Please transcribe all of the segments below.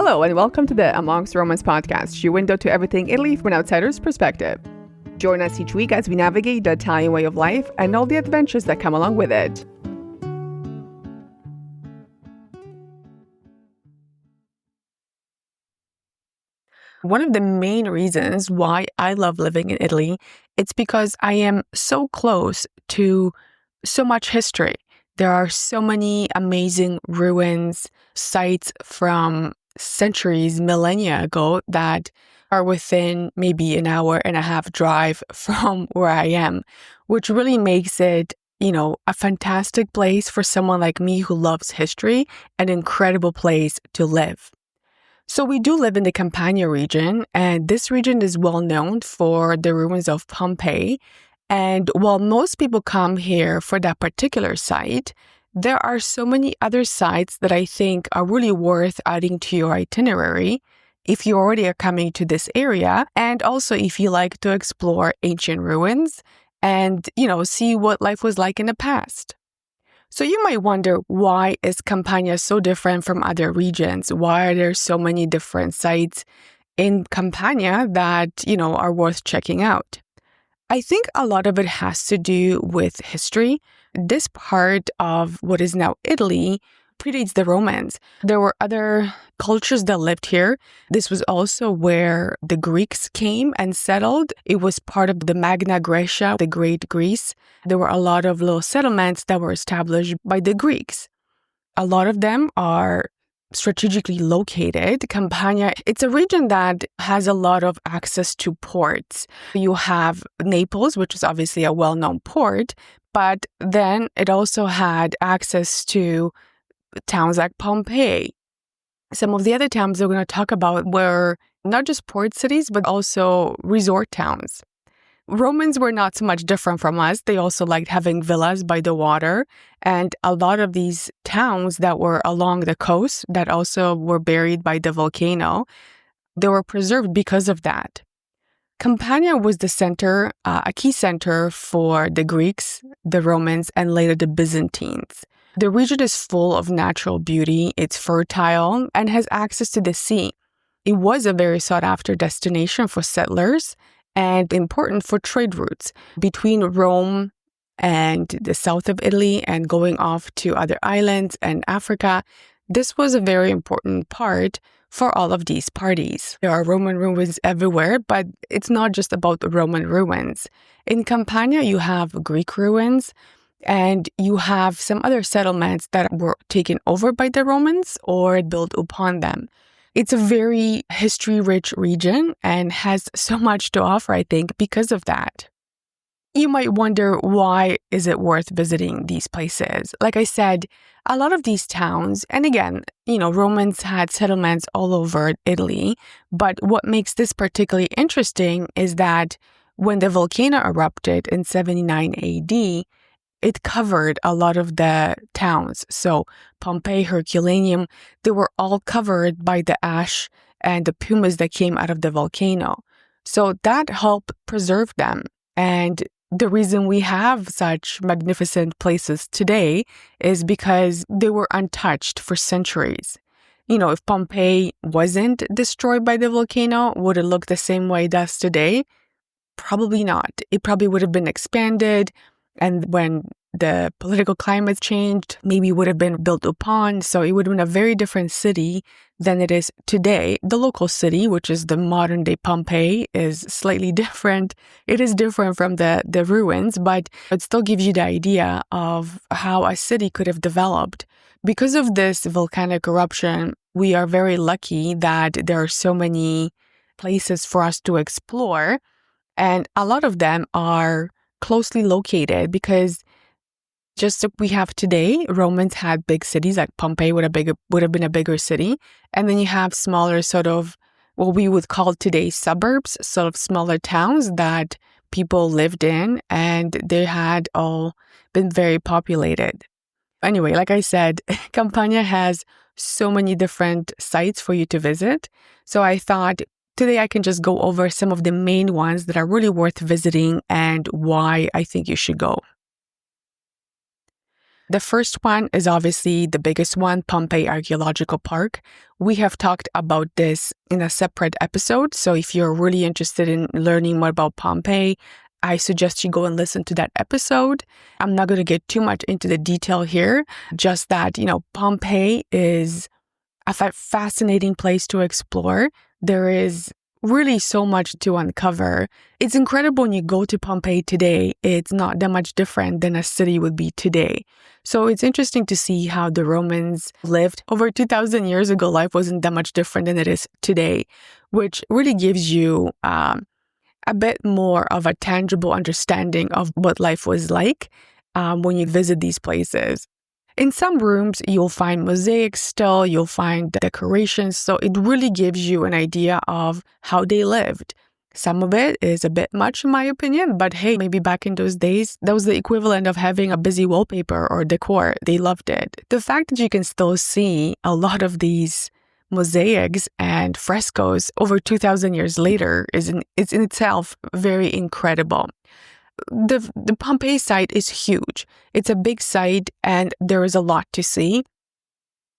Hello, and welcome to the Amongst Romans podcast, your window to everything Italy from an outsider's perspective. Join us each week as we navigate the Italian way of life and all the adventures that come along with it. One of the main reasons why I love living in Italy, it's because I am so close to so much history. There are so many amazing ruins, sites from centuries, millennia ago that are within maybe an hour and a half drive from where I am, which really makes it, a fantastic place for someone like me who loves history, an incredible place to live. So we do live in the Campania region, and this region is well known for the ruins of Pompeii. And while most people come here for that particular site, there are so many other sites that I think are really worth adding to your itinerary if you already are coming to this area, and also if you like to explore ancient ruins and, see what life was like in the past. So you might wonder, why is Campania so different from other regions? Why are there so many different sites in Campania that, are worth checking out? I think a lot of it has to do with history. This part of what is now Italy predates the Romans. There were other cultures that lived here. This was also where the Greeks came and settled. It was part of the Magna Graecia, the Great Greece. There were a lot of little settlements that were established by the Greeks. A lot of them are strategically located. Campania, it's a region that has a lot of access to ports. You have Naples, which is obviously a well-known port, but then it also had access to towns like Pompeii. Some of the other towns we're going to talk about were not just port cities, but also resort towns. Romans were not so much different from us. They also liked having villas by the water. And a lot of these towns that were along the coast that also were buried by the volcano, they were preserved because of that. Campania was the center, a key center for the Greeks, the Romans, and later the Byzantines. The region is full of natural beauty. It's fertile and has access to the sea. It was a very sought-after destination for settlers and important for trade routes between Rome and the south of Italy and going off to other islands and Africa. This was a very important part for all of these parties. There are Roman ruins everywhere, but it's not just about the Roman ruins. In Campania, you have Greek ruins, and you have some other settlements that were taken over by the Romans or built upon them. It's a very history-rich region and has so much to offer, I think, because of that. You might wonder, why is it worth visiting these places? Like I said, a lot of these towns, and again, Romans had settlements all over Italy, but what makes this particularly interesting is that when the volcano erupted in 79 AD, it covered a lot of the towns. So Pompeii, Herculaneum, they were all covered by the ash and the pumice that came out of the volcano. So that helped preserve them. And the reason we have such magnificent places today is because they were untouched for centuries. If Pompeii wasn't destroyed by the volcano, would it look the same way it does today? Probably not. It probably would have been expanded. And when the political climate changed, maybe it would have been built upon. So it would have been a very different city than it is today. The local city, which is the modern day Pompeii, is slightly different. It is different from the ruins, but it still gives you the idea of how a city could have developed. Because of this volcanic eruption, we are very lucky that there are so many places for us to explore. And a lot of them are closely located because just like we have today, Romans had big cities, like Pompeii would have been a bigger city. And then you have smaller sort of what we would call today suburbs, sort of smaller towns that people lived in, and they had all been very populated. Anyway, like I said, Campania has so many different sites for you to visit. So I thought today I can just go over some of the main ones that are really worth visiting and why I think you should go. The first one is obviously the biggest one, Pompeii Archaeological Park. We have talked about this in a separate episode, so if you're really interested in learning more about Pompeii, I suggest you go and listen to that episode. I'm not going to get too much into the detail here, just that, Pompeii is a fascinating place to explore. There is really so much to uncover. It's incredible when you go to Pompeii today. It's not that much different than a city would be today. So it's interesting to see how the Romans lived over 2,000 years ago. Life wasn't that much different than it is today, which really gives you a bit more of a tangible understanding of what life was like when you visit these places. In some rooms, you'll find mosaics still, you'll find decorations, so it really gives you an idea of how they lived. Some of it is a bit much in my opinion, but hey, maybe back in those days, that was the equivalent of having a busy wallpaper or decor. They loved it. The fact that you can still see a lot of these mosaics and frescoes over 2,000 years later is in itself very incredible. The Pompeii site is huge. It's a big site and there is a lot to see.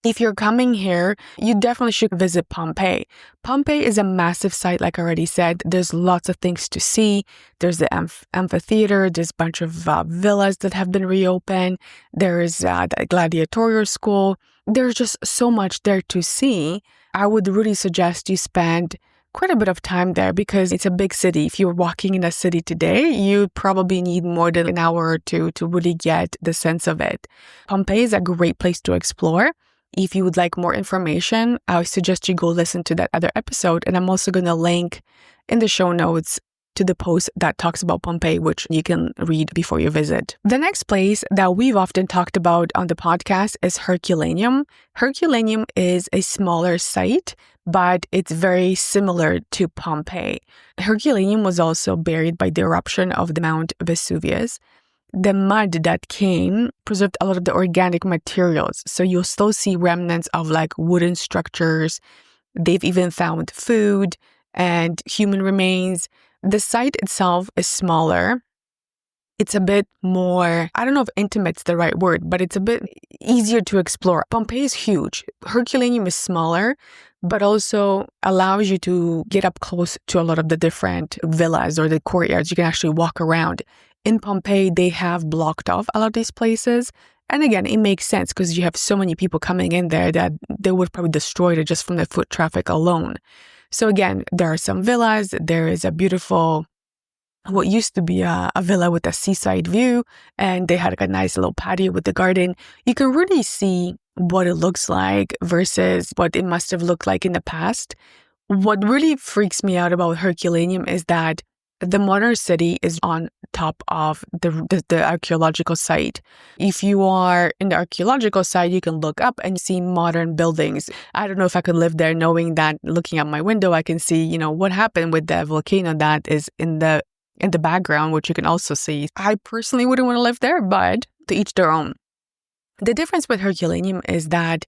If you're coming here, you definitely should visit Pompeii. Pompeii is a massive site, like I already said. There's lots of things to see. There's the amphitheater. There's a bunch of villas that have been reopened. There is the gladiatorial school. There's just so much there to see. I would really suggest you spend quite a bit of time there because it's a big city. If you're walking in a city today, you probably need more than an hour or two to really get the sense of it. Pompeii is a great place to explore. If you would like more information, I suggest you go listen to that other episode. And I'm also going to link in the show notes to the post that talks about Pompeii, which you can read before you visit. The next place that we've often talked about on the podcast is Herculaneum. Herculaneum is a smaller site, but it's very similar to Pompeii. Herculaneum was also buried by the eruption of the Mount Vesuvius. The mud that came preserved a lot of the organic materials, so you'll still see remnants of like wooden structures. They've even found food and human remains. The site itself is smaller. It's a bit more, I don't know if intimate's the right word, but it's a bit easier to explore. Pompeii is huge. Herculaneum is smaller, but also allows you to get up close to a lot of the different villas or the courtyards. You can actually walk around. In Pompeii, they have blocked off a lot of these places. And again, it makes sense because you have so many people coming in there that they would probably destroy it just from the foot traffic alone. So again, there are some villas. There is a beautiful, what used to be a villa with a seaside view, and they had like a nice little patio with the garden. You can really see what it looks like versus what it must have looked like in the past. What really freaks me out about Herculaneum is that the modern city is on top of the archaeological site. If you are in the archaeological site, you can look up and see modern buildings. I don't know if I could live there knowing that looking out my window, I can see, what happened with the volcano that is in the background, which you can also see. I personally wouldn't want to live there, but to each their own. The difference with Herculaneum is that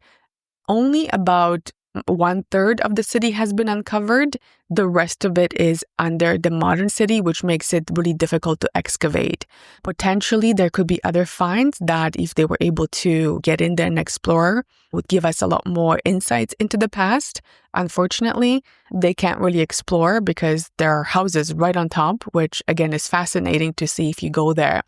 only about 1/3 of the city has been uncovered. The rest of it is under the modern city, which makes it really difficult to excavate. Potentially, there could be other finds that, if they were able to get in there and explore, would give us a lot more insights into the past. Unfortunately, they can't really explore because there are houses right on top, which again is fascinating to see if you go there.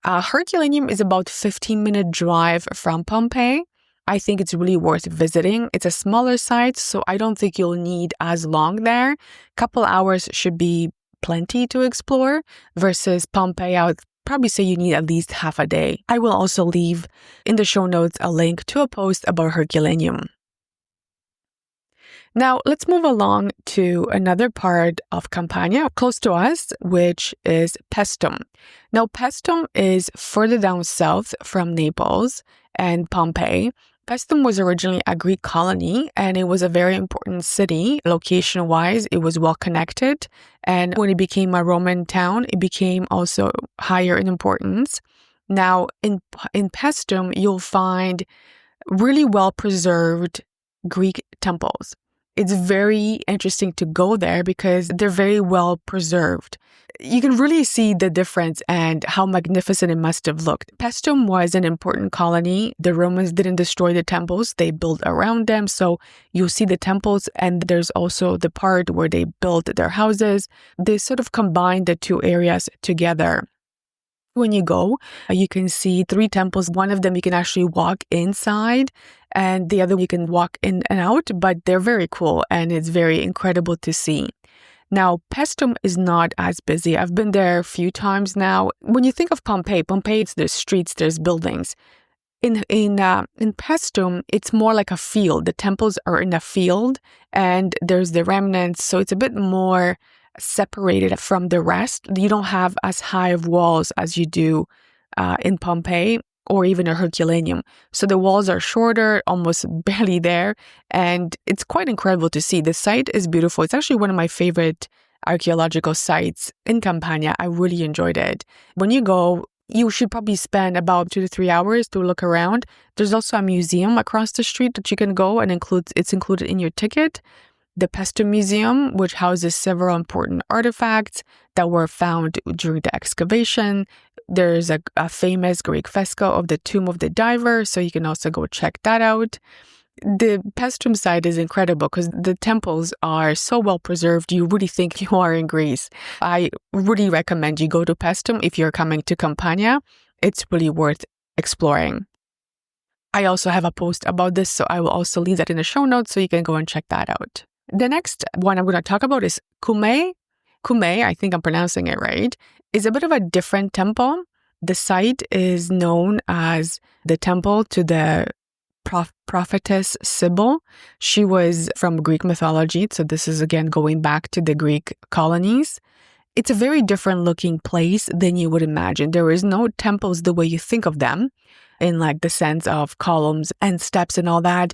Herculaneum is about 15-minute drive from Pompeii. I think it's really worth visiting. It's a smaller site, so I don't think you'll need as long there. Couple hours should be plenty to explore versus Pompeii. I would probably say you need at least half a day. I will also leave in the show notes a link to a post about Herculaneum. Now, let's move along to another part of Campania, close to us, which is Paestum. Now, Paestum is further down south from Naples and Pompeii. Paestum was originally a Greek colony, and it was a very important city. Location-wise, it was well-connected. And when it became a Roman town, it became also higher in importance. Now, in Paestum, you'll find really well-preserved Greek temples. It's very interesting to go there because they're very well preserved. you can really see the difference and how magnificent it must have looked. Paestum was an important colony. The Romans didn't destroy the temples, they built around them. So you'll see the temples, and there's also the part where they built their houses. They sort of combined the two areas together. When you go, you can see 3 temples. One of them you can actually walk inside, and the other you can walk in and out, but they're very cool and it's very incredible to see. Now, Paestum is not as busy. I've been there a few times now. When you think of Pompeii, there's streets, there's buildings. In Paestum, it's more like a field. The temples are in a field, and there's the remnants, so it's a bit more separated from the rest. You don't have as high of walls as you do in Pompeii or even a Herculaneum. So the walls are shorter, almost barely there, and it's quite incredible to see. The site is beautiful. It's actually one of my favorite archaeological sites in Campania. I really enjoyed it. When you go, you should probably spend about 2 to 3 hours to look around. There's also a museum across the street that you can go, and it's included in your ticket. The Paestum Museum, which houses several important artifacts that were found during the excavation. There's a famous Greek fresco of the Tomb of the Diver, so you can also go check that out. The Paestum site is incredible because the temples are so well preserved, you really think you are in Greece. I really recommend you go to Paestum if you're coming to Campania. It's really worth exploring. I also have a post about this, so I will also leave that in the show notes so you can go and check that out. The next one I'm going to talk about is Cumae. Cumae, I think I'm pronouncing it right, is a bit of a different temple. The site is known as the temple to the prophetess Sibyl. She was from Greek mythology, so this is again going back to the Greek colonies. It's a very different looking place than you would imagine. There is no temples the way you think of them, in like the sense of columns and steps and all that.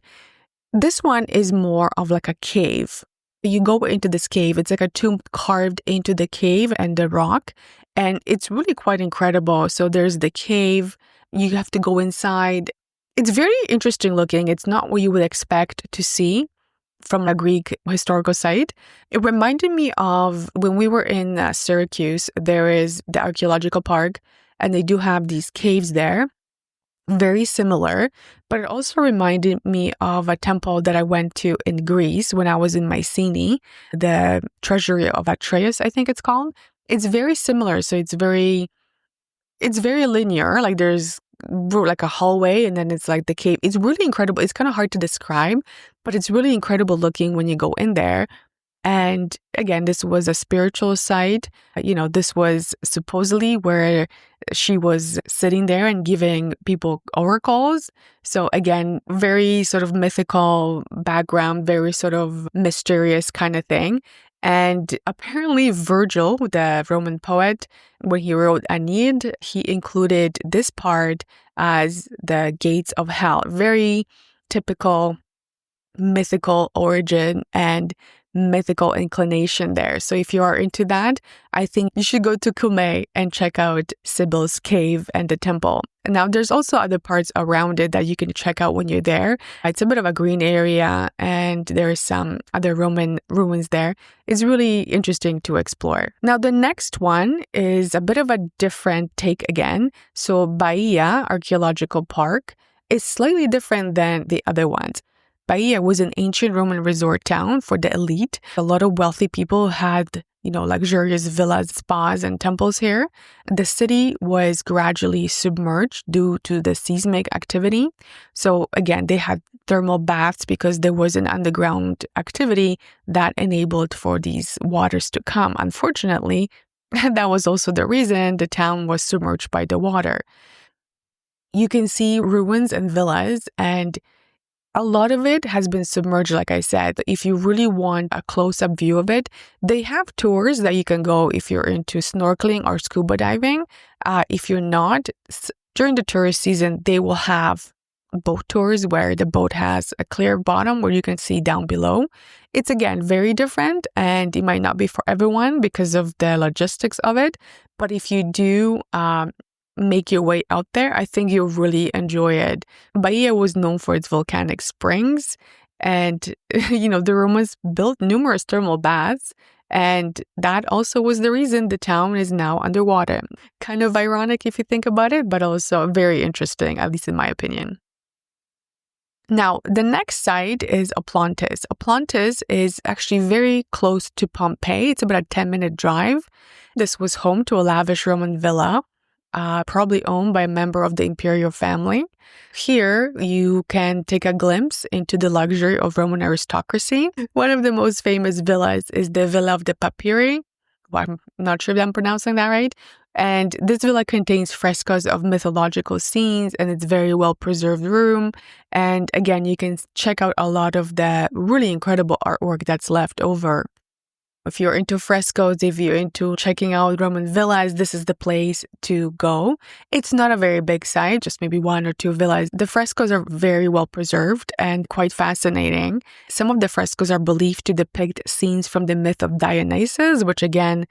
This one is more of like a cave. You go into this cave, it's like a tomb carved into the cave and the rock, and it's really quite incredible. So there's the cave, you have to go inside. It's very interesting looking. It's not what you would expect to see from a Greek historical site. It reminded me of when we were in Syracuse, there is the archaeological park, and they do have these caves there. Very similar, but it also reminded me of a temple that I went to in Greece when I was in Mycenae, the Treasury of Atreus, I think it's called. It's very similar, so it's very linear, like there's like a hallway and then it's like the cave. It's really incredible. It's kind of hard to describe, but it's really incredible looking when you go in there. And again, this was a spiritual site. This was supposedly where she was sitting there and giving people oracles. So again, very sort of mythical background, very sort of mysterious kind of thing. And apparently Virgil, the Roman poet, when he wrote Aeneid, he included this part as the gates of hell. Very typical mythical origin and mythical inclination there. So if you are into that, I think you should go to Cumae and check out Sibyl's cave and the temple. Now, there's also other parts around it that you can check out when you're there. It's a bit of a green area, and there's some other Roman ruins there. It's really interesting to explore. Now, the next one is a bit of a different take again. So Baia Archaeological Park is slightly different than the other ones. Baia was an ancient Roman resort town for the elite. A lot of wealthy people had, luxurious villas, spas, and temples here. The city was gradually submerged due to the seismic activity. So again, they had thermal baths because there was an underground activity that enabled for these waters to come. Unfortunately, that was also the reason the town was submerged by the water. You can see ruins and villas, and a lot of it has been submerged, like I said. If you really want a close-up view of it, they have tours that you can go if you're into snorkeling or scuba diving. If you're not, during the tourist season, they will have boat tours where the boat has a clear bottom where you can see down below. It's, again, very different, and it might not be for everyone because of the logistics of it. But if you do make your way out there, I think you'll really enjoy it. Baia was known for its volcanic springs, and the Romans built numerous thermal baths, And that also was the reason the town is now underwater. Kind of ironic if you think about it, but also very interesting, at least in my opinion. Now, the next site is Oplontis. Oplontis is actually very close to Pompeii. It's about a 10-minute drive. This was home to a lavish Roman villa, probably owned by a member of the imperial family. Here, you can take a glimpse into the luxury of Roman aristocracy. One of the most famous villas is the Villa of the Papyri. Well, I'm not sure if I'm pronouncing that right. And this villa contains frescoes of mythological scenes, and it's very well-preserved room. And again, you can check out a lot of the really incredible artwork that's left over. If you're into frescoes, if you're into checking out Roman villas, this is the place to go. It's not a very big site, just maybe one or two villas. The frescoes are very well preserved and quite fascinating. Some of the frescoes are believed to depict scenes from the myth of Dionysus, which again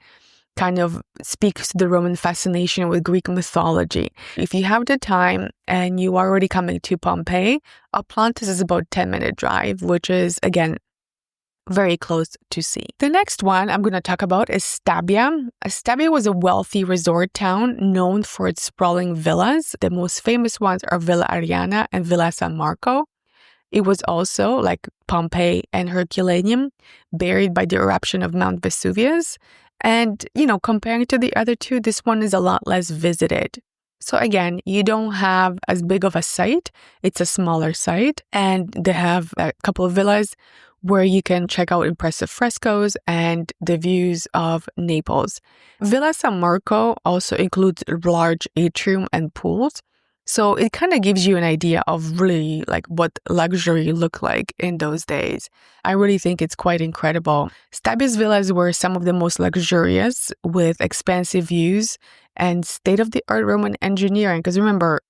kind of speaks to the Roman fascination with Greek mythology. If you have the time and you are already coming to Pompeii, Oplontis is about a 10-minute drive, which is, again, very close to see. The next one I'm going to talk about is Stabia. Stabia was a wealthy resort town known for its sprawling villas. The most famous ones are Villa Ariana and Villa San Marco. It was also, like Pompeii and Herculaneum, buried by the eruption of Mount Vesuvius. And, comparing to the other two, this one is a lot less visited. So again, you don't have as big of a site. It's a smaller site, and they have a couple of villas where you can check out impressive frescoes and the views of Naples. Villa San Marco also includes a large atrium and pools. So it kind of gives you an idea of really like what luxury looked like in those days. I really think it's quite incredible. Stabia's villas were some of the most luxurious, with expansive views and state-of-the-art Roman engineering. Because remember,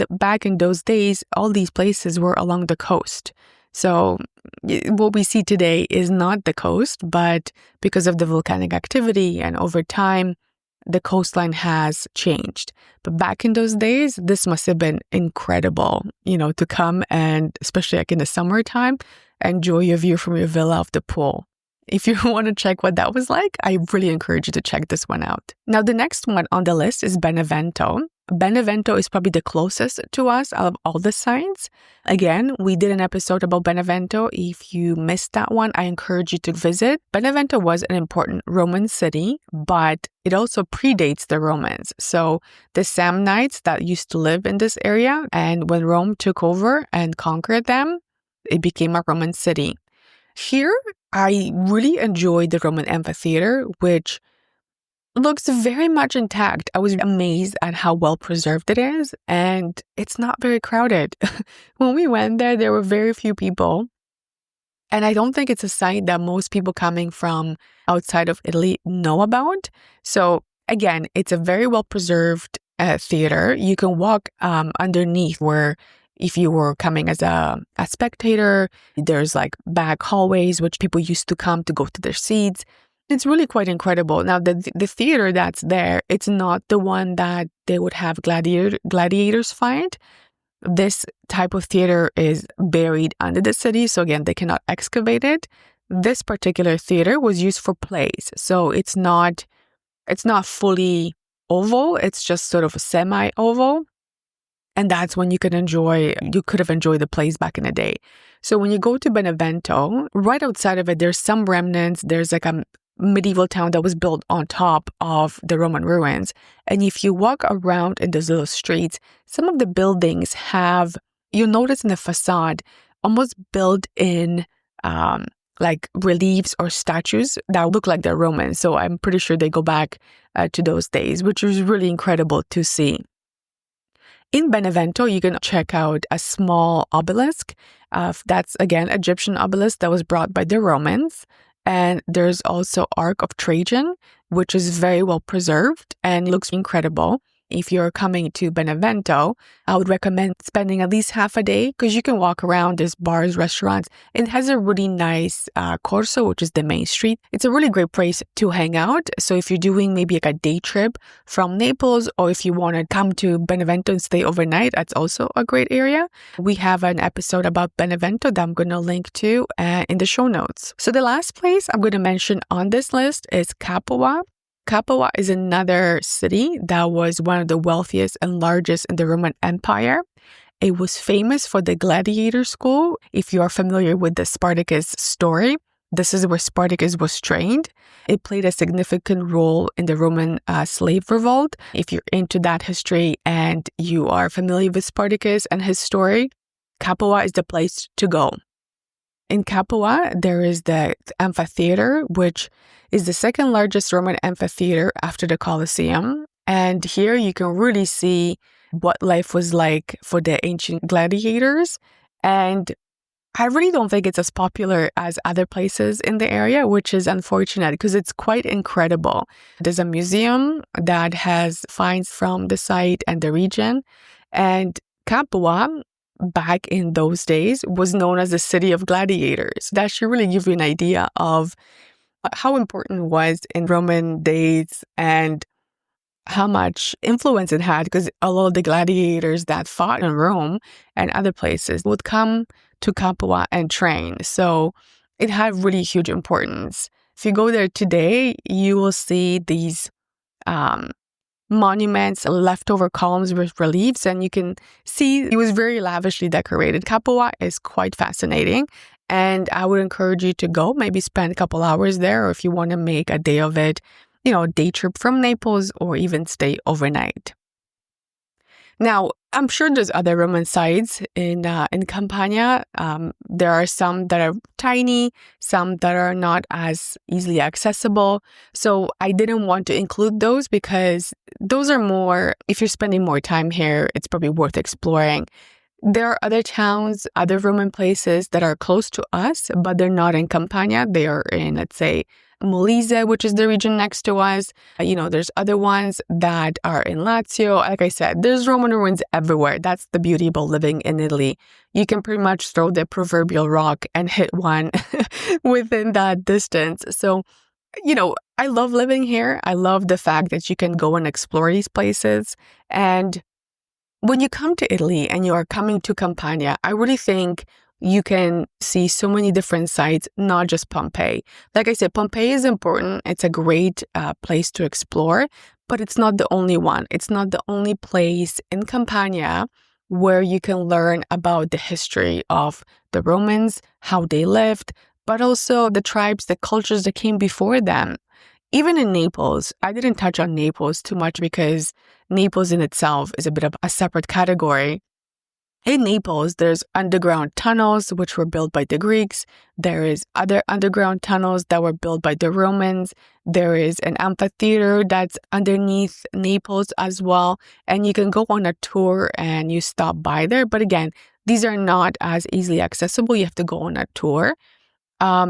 back in those days, all these places were along the coast. So what we see today is not the coast, but because of the volcanic activity and over time, the coastline has changed. But back in those days, this must have been incredible, to come and, especially like in the summertime, enjoy your view from your villa of the pool. If you want to check what that was like, I really encourage you to check this one out. Now, the next one on the list is Benevento. Benevento is probably the closest to us out of all the sites. Again, we did an episode about Benevento. If you missed that one, I encourage you to visit. Benevento was an important Roman city, but it also predates the Romans. So the Samnites that used to live in this area, and when Rome took over and conquered them, it became a Roman city. Here, I really enjoyed the Roman amphitheater, which looks very much intact. I was amazed at how well preserved it is, and it's not very crowded. When we went there were very few people, and I don't think it's a site that most people coming from outside of Italy know about. So again, it's a very well preserved theater. You can walk underneath, where if you were coming as a spectator, there's like back hallways which people used to come to go to their seats. It's really quite incredible. Now, the theater that's there, it's not the one that they would have gladiators fight. This type of theater is buried under the city, so again, they cannot excavate it. This particular theater was used for plays, so it's not fully oval. It's just sort of a semi-oval. And that's when you could have enjoyed the plays back in the day. So when you go to Benevento, right outside of it, there's some remnants. There's like a medieval town that was built on top of the Roman ruins. And if you walk around in those little streets, some of the buildings you'll notice in the facade, almost built in like reliefs or statues that look like they're Roman. So I'm pretty sure they go back to those days, which is really incredible to see. In Benevento, you can check out a small obelisk. That's, again, Egyptian obelisk that was brought by the Romans. And there's also Ark of Trajan, which is very well preserved and looks incredible. if you're coming to Benevento, I would recommend spending at least half a day because you can walk around. There's bars, restaurants. It has a really nice Corso, which is the main street. It's a really great place to hang out. So if you're doing maybe like a day trip from Naples, or if you want to come to Benevento and stay overnight, that's also a great area. We have an episode about Benevento that I'm going to link to in the show notes. So the last place I'm going to mention on this list is Capua. Capua is another city that was one of the wealthiest and largest in the Roman Empire. It was famous for the gladiator school. If you are familiar with the Spartacus story, this is where Spartacus was trained. It played a significant role in the Roman slave revolt. If you're into that history and you are familiar with Spartacus and his story, Capua is the place to go. In Capua, there is the amphitheater, which is the second largest Roman amphitheater after the Colosseum. And here you can really see what life was like for the ancient gladiators. And I really don't think it's as popular as other places in the area, which is unfortunate because it's quite incredible. There's a museum that has finds from the site and the region. And Capua, back in those days, was known as the city of gladiators. That should really give you an idea of how important it was in Roman days and how much influence it had, because a lot of the gladiators that fought in Rome and other places would come to Capua and train. So it had really huge importance. If you go there today, you will see these monuments, leftover columns with reliefs, and you can see it was very lavishly decorated. Capua is quite fascinating, and I would encourage you to go, maybe spend a couple hours there, or if you want to make a day of it, a day trip from Naples, or even stay overnight. Now, I'm sure there's other Roman sites in Campania. There are some that are tiny, some that are not as easily accessible. So I didn't want to include those because those are more, if you're spending more time here, it's probably worth exploring. There are other towns, other Roman places that are close to us, but they're not in Campania. They are in, let's say, Molise, which is the region next to us. There's other ones that are in Lazio. Like I said, there's Roman ruins everywhere. That's the beauty about living in Italy. You can pretty much throw the proverbial rock and hit one within that distance. So, I love living here. I love the fact that you can go and explore these places. And when you come to Italy and you are coming to Campania, I really think you can see so many different sites, not just Pompeii. Like I said, Pompeii is important. It's a great place to explore, but it's not the only one. It's not the only place in Campania where you can learn about the history of the Romans, how they lived, but also the tribes, the cultures that came before them. Even in Naples, I didn't touch on Naples too much because Naples in itself is a bit of a separate category. In Naples, there's underground tunnels, which were built by the Greeks. There is other underground tunnels that were built by the Romans. There is an amphitheater that's underneath Naples as well. And you can go on a tour and you stop by there. But again, these are not as easily accessible. You have to go on a tour.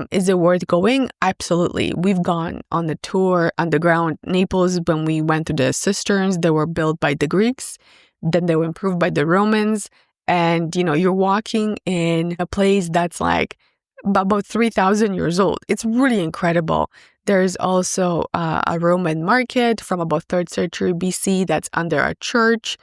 Is it worth going? Absolutely. We've gone on the tour underground Naples when we went to the cisterns. They were built by the Greeks. Then they were improved by the Romans. And, you're walking in a place that's like about 3,000 years old. It's really incredible. There's also a Roman market from about 3rd century BC that's under a church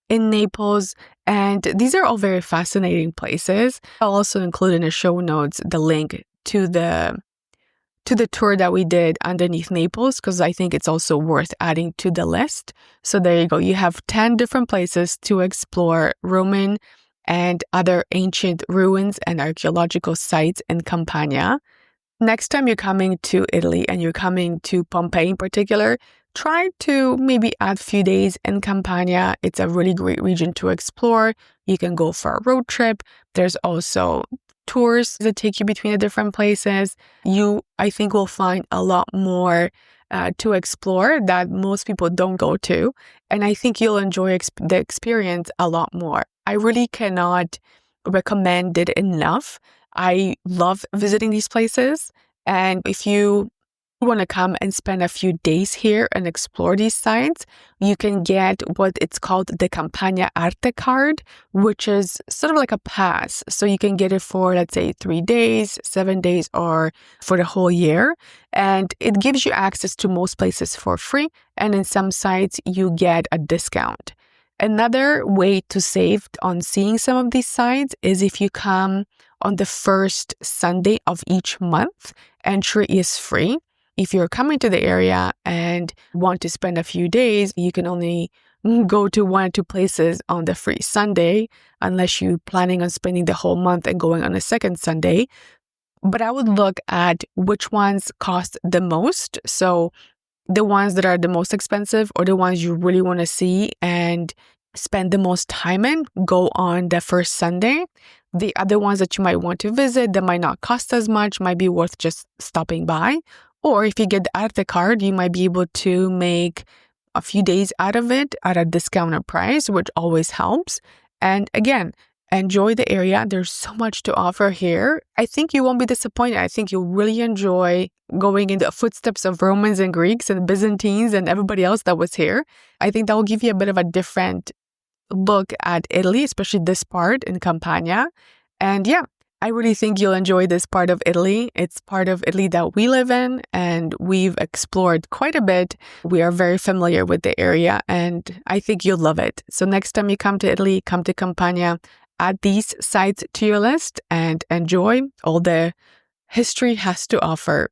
in Naples. And these are all very fascinating places. I'll also include in the show notes the link to the tour that we did underneath Naples, because I think it's also worth adding to the list. So there you go. You have 10 different places to explore Roman and other ancient ruins and archaeological sites in Campania. Next time you're coming to Italy and you're coming to Pompeii in particular, try to maybe add a few days in Campania. It's a really great region to explore. You can go for a road trip. There's also tours that take you between the different places. You, I think, will find a lot more to explore that most people don't go to. And I think you'll enjoy the experience a lot more. I really cannot recommend it enough. I love visiting these places. And if you you want to come and spend a few days here and explore these sites, you can get what it's called the Campania Arte card, which is sort of like a pass. So you can get it for, let's say, 3 days, 7 days, or for the whole year. And it gives you access to most places for free. And in some sites, you get a discount. Another way to save on seeing some of these sites is if you come on the first Sunday of each month. Entry is free. If you're coming to the area and want to spend a few days, you can only go to 1 or 2 places on the free Sunday, unless you're planning on spending the whole month and going on a second Sunday. But I would look at which ones cost the most. So the ones that are the most expensive, or the ones you really want to see and spend the most time in, go on the first Sunday. The other ones that you might want to visit that might not cost as much, might be worth just stopping by. Or if you get the Arte card, you might be able to make a few days out of it at a discounted price, which always helps. And again, enjoy the area. There's so much to offer here. I think you won't be disappointed. I think you'll really enjoy going in the footsteps of Romans and Greeks and Byzantines and everybody else that was here. I think that will give you a bit of a different look at Italy, especially this part in Campania. And yeah, I really think you'll enjoy this part of Italy. It's part of Italy that we live in, and we've explored quite a bit. We are very familiar with the area, and I think you'll love it. So next time you come to Italy, come to Campania, add these sites to your list and enjoy all the history has to offer.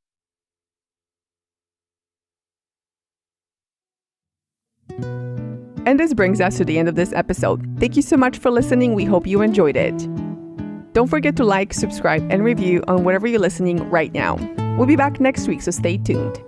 And this brings us to the end of this episode. Thank you so much for listening. We hope you enjoyed it. Don't forget to like, subscribe, and review on whatever you're listening right now. We'll be back next week, so stay tuned.